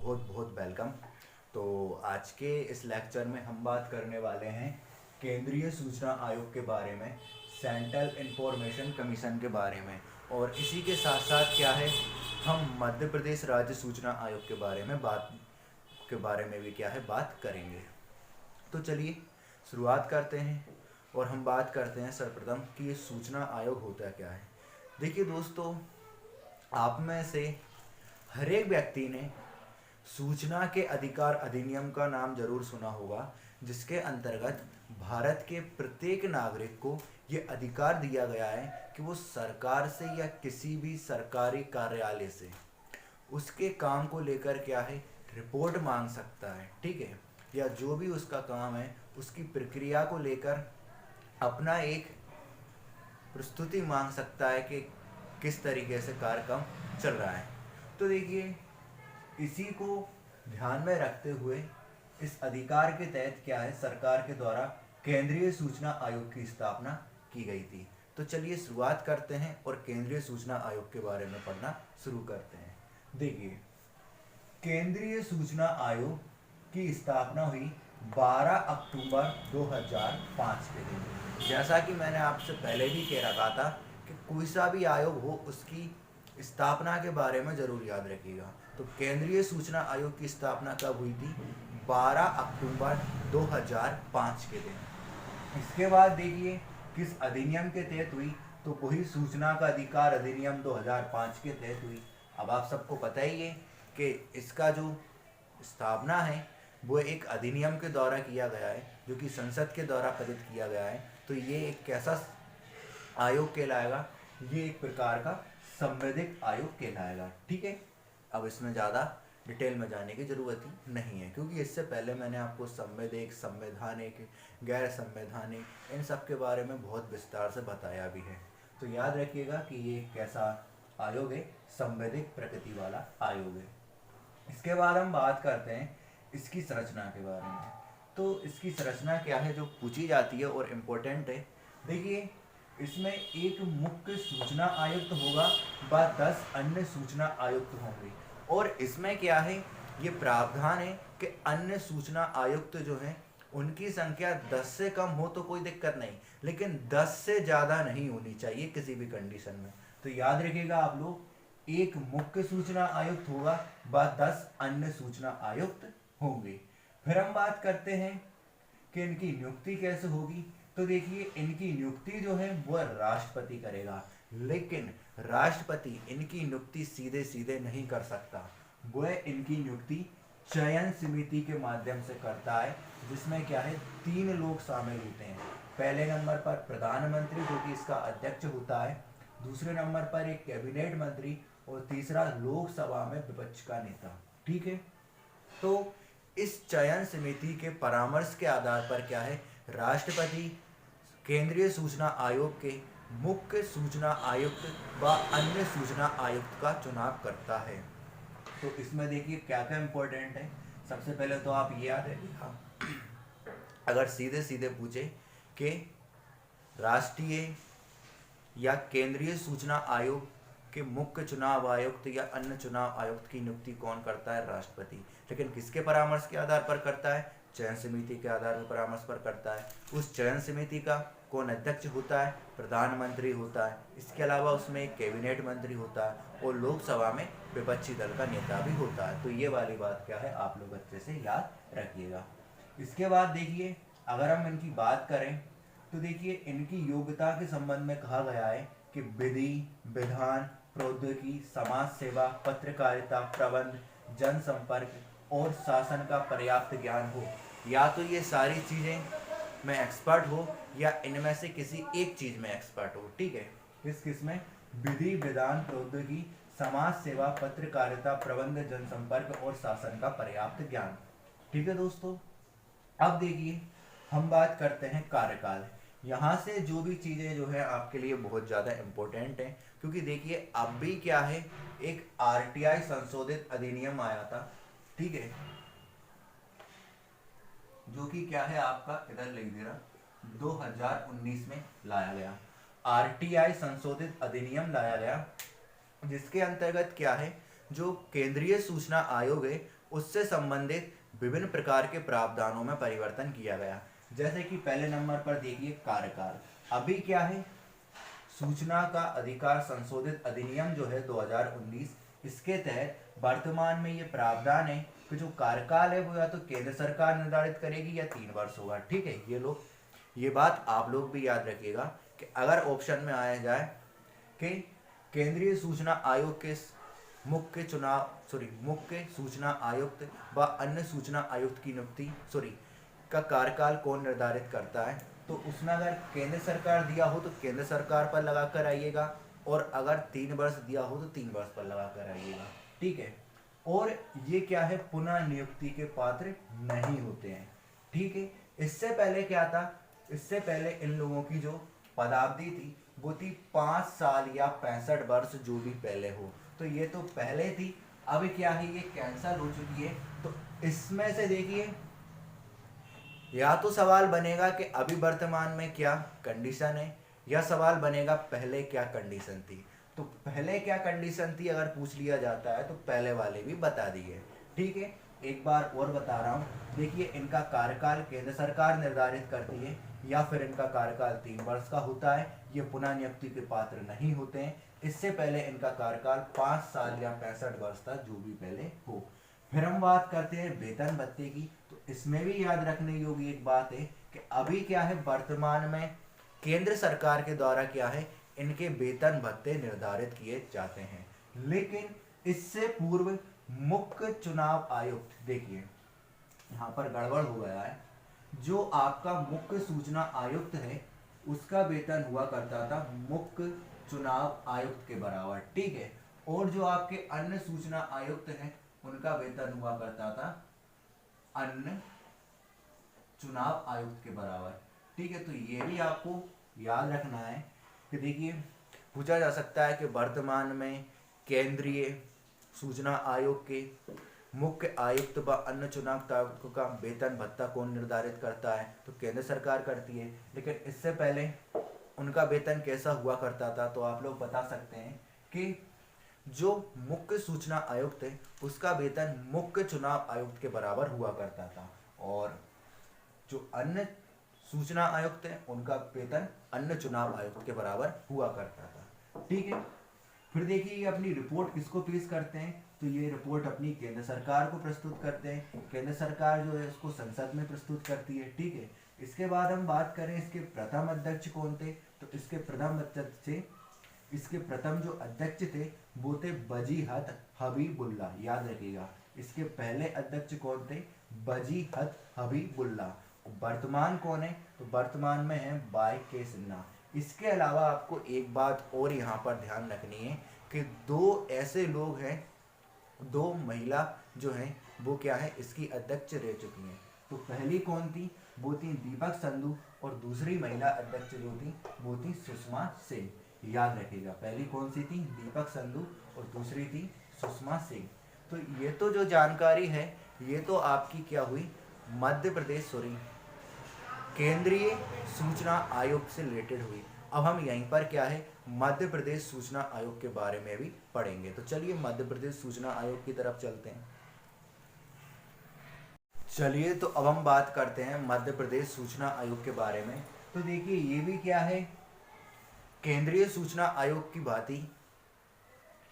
बहुत बहुत वेलकम। तो आज के इस लेक्चर में हम बात करने वाले हैं केंद्रीय सूचना आयोग के बारे में, सेंट्रल इंफॉर्मेशन कमीशन के बारे में। और इसी के साथ साथ क्या है, हम मध्य प्रदेश राज्य सूचना आयोग के बारे में भी क्या है बात करेंगे। तो चलिए शुरुआत करते हैं और हम बात करते हैं सर्वप्रथम कि ये सूचना आयोग होता क्या है। देखिए दोस्तों, आप में से हर एक व्यक्ति ने सूचना के अधिकार अधिनियम का नाम जरूर सुना होगा, जिसके अंतर्गत भारत के प्रत्येक नागरिक को ये अधिकार दिया गया है कि वो सरकार से या किसी भी सरकारी कार्यालय से उसके काम को लेकर क्या है रिपोर्ट मांग सकता है, ठीक है। या जो भी उसका काम है उसकी प्रक्रिया को लेकर अपना एक प्रस्तुति मांग सकता है कि किस तरीके से कार्यक्रम चल रहा है। तो देखिए, इसी को ध्यान में रखते हुए इस अधिकार के तहत क्या है सरकार के द्वारा केंद्रीय सूचना आयोग की स्थापना की गई थी। तो चलिए शुरुआत करते हैं और केंद्रीय सूचना आयोग के बारे में पढ़ना शुरू करते हैं। देखिए, केंद्रीय सूचना आयोग की स्थापना हुई 12 अक्टूबर 2005 के दिन। जैसा कि मैंने आपसे पहले भी कह रखा था कि कोई सा भी आयोग हो उसकी स्थापना के बारे में जरूर याद रखिएगा। तो केंद्रीय सूचना आयोग की स्थापना कब हुई थी? 12 अक्टूबर 2005 के दिन। इसके बाद देखिए किस अधिनियम के तहत हुई, तो वही सूचना का अधिकार अधिनियम 2005 के तहत हुई। अब आप सबको पता ही है कि इसका जो स्थापना है वो एक अधिनियम के द्वारा किया गया है, जो कि संसद के द्वारा पारित किया गया है। तो ये एक कैसा आयोग कहलाएगा? ये एक प्रकार का संवैधानिक आयोग कहलाएगा, ठीक है। अब इसमें ज़्यादा डिटेल में जाने की ज़रूरत ही नहीं है, क्योंकि इससे पहले मैंने आपको संवैधानिक, संवैधानिक, गैर संवैधानिक इन सब के बारे में बहुत विस्तार से बताया भी है। तो याद रखिएगा कि ये कैसा आयोग है, संवैधानिक प्रकृति वाला आयोग है। इसके बाद हम बात करते हैं इसकी संरचना के बारे में। तो इसकी संरचना क्या है जो पूछी जाती है और इम्पोर्टेंट है। देखिए, इसमें एक मुख्य सूचना आयुक्त होगा व 10 अन्य सूचना आयुक्त होंगे। और इसमें क्या है, ये प्रावधान है कि अन्य सूचना आयुक्त जो हैं उनकी संख्या 10 से कम हो तो कोई दिक्कत नहीं, लेकिन 10 से ज़्यादा नहीं होनी चाहिए किसी भी कंडीशन में। तो याद रखिएगा आप लोग, एक मुख्य सूचना आयुक्त होगा व 10 अन्य सूचना आयुक्त होंगे। फिर हम बात करते हैं कि इनकी नियुक्ति कैसे होगी। तो देखिए, इनकी नियुक्ति जो है वो राष्ट्रपति करेगा, लेकिन राष्ट्रपति इनकी नियुक्ति सीधे सीधे नहीं कर सकता। वह इनकी नियुक्ति चयन समिति के माध्यम से करता है, जिसमें क्या है 3 लोग शामिल होते हैं। पहले नंबर पर प्रधानमंत्री, जो कि इसका अध्यक्ष होता है। दूसरे नंबर पर एक कैबिनेट मंत्री और तीसरा लोकसभा में विपक्ष का नेता, ठीक है। तो इस चयन समिति के परामर्श के आधार पर क्या है राष्ट्रपति केंद्रीय सूचना आयोग के मुख्य सूचना आयुक्त व अन्य सूचना आयुक्त का चुनाव करता है। तो इसमें देखिए क्या क्या इंपॉर्टेंट है। सबसे पहले तो आप ये याद रखिएगा, अगर सीधे सीधे पूछे कि राष्ट्रीय या केंद्रीय सूचना आयोग के मुख्य चुनाव आयुक्त या अन्य चुनाव आयुक्त की नियुक्ति कौन करता है? राष्ट्रपति। लेकिन किसके परामर्श के आधार पर करता है? चयन समिति के आधार पर परामर्श पर करता है। उस चयन समिति का कौन अध्यक्ष होता है? प्रधानमंत्री होता है। इसके अलावा उसमें एक कैबिनेट मंत्री होता है और लोकसभा में विपक्षी दल का नेता भी होता है। तो ये वाली बात क्या है आप लोग अच्छे से याद रखिएगा। इसके बाद देखिए, अगर हम इनकी बात करें तो देखिए इनकी योग्यता के संबंध में कहा गया है कि विधि, विधान, प्रौद्योगिकी, समाज सेवा, पत्रकारिता, प्रबंध, जनसंपर्क और शासन का पर्याप्त ज्ञान हो। या तो ये सारी चीजें में एक्सपर्ट हो या इनमें से किसी एक चीज में एक्सपर्ट हो, ठीक है। किस में? विधि, विधान, प्रौद्योगिकी, समाज सेवा, पत्रकारिता, प्रबंध, जनसंपर्क और शासन का पर्याप्त ज्ञान, ठीक है दोस्तों। अब देखिए, हम बात करते हैं कार्यकाल। यहाँ से जो भी चीजें जो है आपके लिए बहुत ज्यादा इंपॉर्टेंट है, क्योंकि देखिए अब भी क्या है एक आरटीआई संशोधित अधिनियम आया था, ठीक है, जो कि क्या है आपका इधर लिख दे रहा 2019 में लाया गया। आरटीआई संशोधित अधिनियम लाया गया, जिसके अंतर्गत क्या है जो केंद्रीय सूचना आयोग है उससे संबंधित विभिन्न प्रकार के प्रावधानों में परिवर्तन किया गया। जैसे कि पहले नंबर पर देखिए कार्यकाल। अभी क्या है, सूचना का अधिकार संशोधित अधिनियम जो है 2019, इसके तहत वर्तमान में ये प्रावधान है कि जो कार्यकाल है वो या तो केंद्र सरकार निर्धारित करेगी या 3 वर्ष होगा। ठीक है, ये बात आप लोग भी याद रखिएगा कि अगर ऑप्शन में आया जाए कि केंद्रीय सूचना आयोग के मुख्य सूचना आयुक्त व अन्य सूचना आयुक्त की नियुक्ति का कार्यकाल कौन निर्धारित करता है, तो उसमें अगर केंद्र सरकार दिया हो तो केंद्र सरकार पर लगा कर आइएगा, और अगर 3 वर्ष दिया हो तो 3 वर्ष पर लगा कर आइएगा। ठीक है, और ये क्या है, पुनः नियुक्ति के पात्र नहीं होते हैं। ठीक है, इससे पहले क्या था, इससे पहले इन लोगों की जो पदावधि थी वो थी 5 साल या 65 वर्ष, जो भी पहले हो। तो ये तो पहले थी, अब क्या है, ये कैंसल हो चुकी है। तो इसमें से देखिए, या तो सवाल बनेगा कि अभी वर्तमान में क्या कंडीशन है, या सवाल बनेगा पहले क्या कंडीशन थी। तो पहले क्या कंडीशन थी अगर पूछ लिया जाता है तो पहले वाले भी बता दिए। ठीक है, एक बार और बता रहा हूँ, देखिए इनका कार्यकाल केंद्र सरकार निर्धारित करती है, या फिर इनका कार्यकाल 3 वर्ष का होता है, ये पुनः नियुक्ति के पात्र नहीं होते हैं। इससे पहले इनका कार्यकाल 5 साल या 65 वर्ष था, जो भी पहले हो। फिर हम बात करते हैं वेतन भत्ते की। तो इसमें भी याद रखने योग्य एक बात है कि अभी क्या है, वर्तमान में केंद्र सरकार के द्वारा क्या है, इनके वेतन भत्ते निर्धारित किए जाते हैं। लेकिन इससे पूर्व मुख्य चुनाव आयुक्त, देखिए यहाँ पर गड़बड़ हो गया है, जो आपका मुख्य सूचना आयुक्त है उसका वेतन हुआ करता था मुख्य चुनाव आयुक्त के बराबर। ठीक है, और जो आपके अन्य सूचना आयुक्त हैं उनका वेतन हुआ करता था अन्य चुनाव आयुक्त के बराबर। ठीक है, तो ये भी आपको याद रखना है कि देखिए पूछा जा सकता है कि वर्तमान में केंद्रीय सूचना आयोग के मुख्य आयुक्त व अन्य चुनाव आयुक्तों का वेतन भत्ता कौन निर्धारित करता है, तो केंद्र सरकार करती है। लेकिन इससे पहले उनका वेतन कैसा हुआ करता था, तो आप लोग बता सकते हैं कि जो मुख्य सूचना आयुक्त है उसका वेतन मुख्य चुनाव आयुक्त के बराबर हुआ करता था, और जो अन्य सूचना आयुक्त है उनका वेतन अन्य चुनाव आयुक्त के बराबर हुआ करता था। ठीक है, फिर देखिए ये अपनी रिपोर्ट किसको पेश करते हैं, तो ये रिपोर्ट अपनी केंद्र सरकार को प्रस्तुत करते हैं। केंद्र सरकार जो है उसको संसद में प्रस्तुत करती है। ठीक है, इसके बाद हम बात करें इसके प्रथम अध्यक्ष कौन थे, तो इसके प्रथम जो अध्यक्ष थे वो थे वजीहत हबीबुल्ला, याद रखिएगा। इसके पहले अध्यक्ष कौन थे, वजीहत हबीबुल्ला। वर्तमान कौन है, तो वर्तमान में है वाई.के. सिन्हा। इसके अलावा आपको एक बात और यहाँ पर ध्यान रखनी है कि 2 ऐसे लोग हैं, 2 महिला जो हैं वो क्या है, इसकी अध्यक्ष रह चुकी हैं। तो पहली कौन थी, वो थी दीपक संधू, और दूसरी महिला अध्यक्ष जो थी वो थी सुषमा सिंह। याद रखिएगा, पहली कौन सी थी, दीपक संधू, और दूसरी थी सुषमा सिंह। तो ये तो जो जानकारी है ये तो आपकी क्या हुई, मध्य प्रदेश केंद्रीय सूचना आयोग से रिलेटेड हुई। अब हम यहीं पर क्या है, मध्य प्रदेश सूचना आयोग के बारे में भी पढ़ेंगे। तो चलिए मध्य प्रदेश सूचना आयोग की तरफ चलते हैं। चलिए तो अब हम बात करते हैं मध्य प्रदेश सूचना आयोग के बारे में। तो देखिए ये भी क्या है, केंद्रीय सूचना आयोग की भांति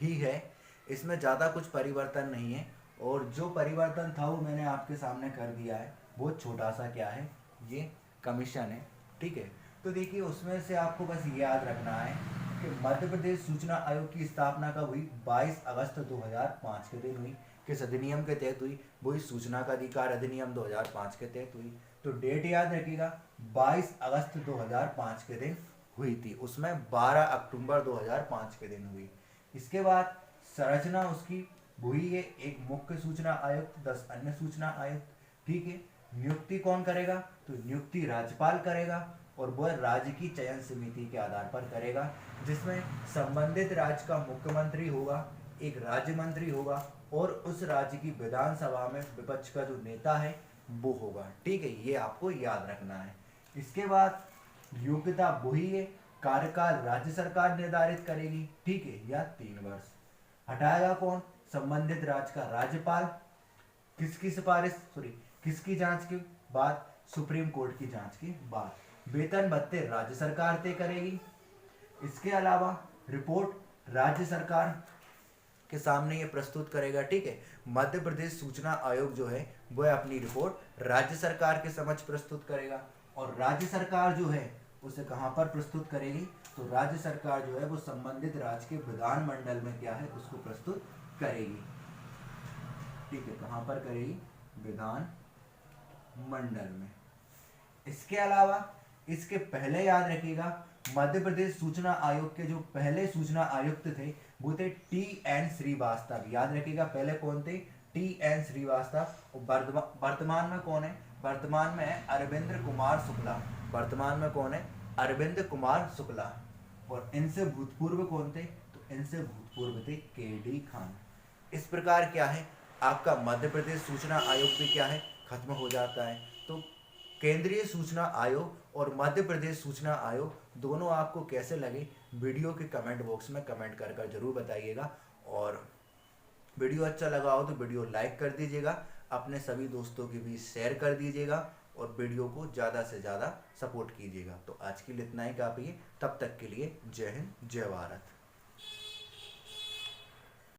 ही है, इसमें ज़्यादा कुछ परिवर्तन नहीं है, और जो परिवर्तन था वो मैंने आपके सामने कर दिया है। वो छोटा सा क्या है, ये कमीशन है। ठीक है, तो देखिए उसमें से आपको बस ये याद रखना है कि मध्य प्रदेश सूचना आयोग की स्थापना कब हुई, 22 अगस्त 2005 के दिन हुई। किस अधिनियम के तहत हुई, वही सूचना का अधिकार अधिनियम 2005 के तहत हुई। तो डेट याद रखिएगा, 22 अगस्त 2005 के दिन हुई थी, उसमें 12 अक्टूबर 2005 के दिन हुई। इसके बाद संरचना उसकी हुई है, एक मुख्य सूचना आयुक्त, 10 अन्य सूचना आयुक्त। ठीक है, नियुक्ति कौन करेगा, तो नियुक्ति राज्यपाल करेगा, और वह राज्य की चयन समिति के आधार पर करेगा, जिसमें संबंधित राज्य का मुख्यमंत्री होगा, एक राज्य मंत्री होगा, और उस राज्य की विधानसभा में विपक्ष का जो नेता है वो होगा। ठीक है, ये आपको याद रखना है। इसके बाद योग्यता वही है, कार्यकाल राज्य सरकार निर्धारित करेगी। ठीक है, या 3 वर्ष। हटाएगा कौन, संबंधित राज्य का राज्यपाल, किसकी सिफारिश, सॉरी, किसकी जांच के बाद, सुप्रीम कोर्ट की जांच के बाद। वेतन भत्ते राज्य सरकार तय करेगी। इसके अलावा रिपोर्ट राज्य सरकार के सामने ये प्रस्तुत करेगा, ठीक है। मध्य प्रदेश सूचना आयोग जो है वह अपनी रिपोर्ट राज्य सरकार के समक्ष प्रस्तुत करेगा, और राज्य सरकार जो है उसे कहाँ पर प्रस्तुत करेगी, तो राज्य सरकार जो है वो संबंधित राज्य के विधानमंडल में क्या है उसको प्रस्तुत करेगी, ठीक है। कहाँ पर करेगी, विधान मंडल में। इसके अलावा इसके पहले याद रखिएगा, मध्य प्रदेश सूचना आयोग के जो पहले सूचना आयुक्त थे वो थे टी.एन. श्रीवास्तव। याद रखिएगा पहले कौन थे, टी.एन. श्रीवास्तव। और वर्तमान में कौन है, वर्तमान में है अरविंद कुमार शुक्ला। वर्तमान में कौन है, अरविंद कुमार शुक्ला। और इनसे भूतपूर्व कौन थे, तो इनसे भूतपूर्व थे के.डी. खान। इस प्रकार क्या है, आपका मध्य प्रदेश सूचना आयोग भी क्या है, खत्म हो जाता है। तो केंद्रीय सूचना आयोग और मध्य प्रदेश सूचना आयोग दोनों आपको कैसे लगे, वीडियो के कमेंट बॉक्स में कमेंट कर कर जरूर बताइएगा। और वीडियो अच्छा लगा हो तो वीडियो लाइक कर दीजिएगा, अपने सभी दोस्तों के बीच शेयर कर दीजिएगा, और वीडियो को ज़्यादा से ज़्यादा सपोर्ट कीजिएगा। तो आज के लिए इतना ही काफ़ी है, तब तक के लिए जय हिंद, जय भारत।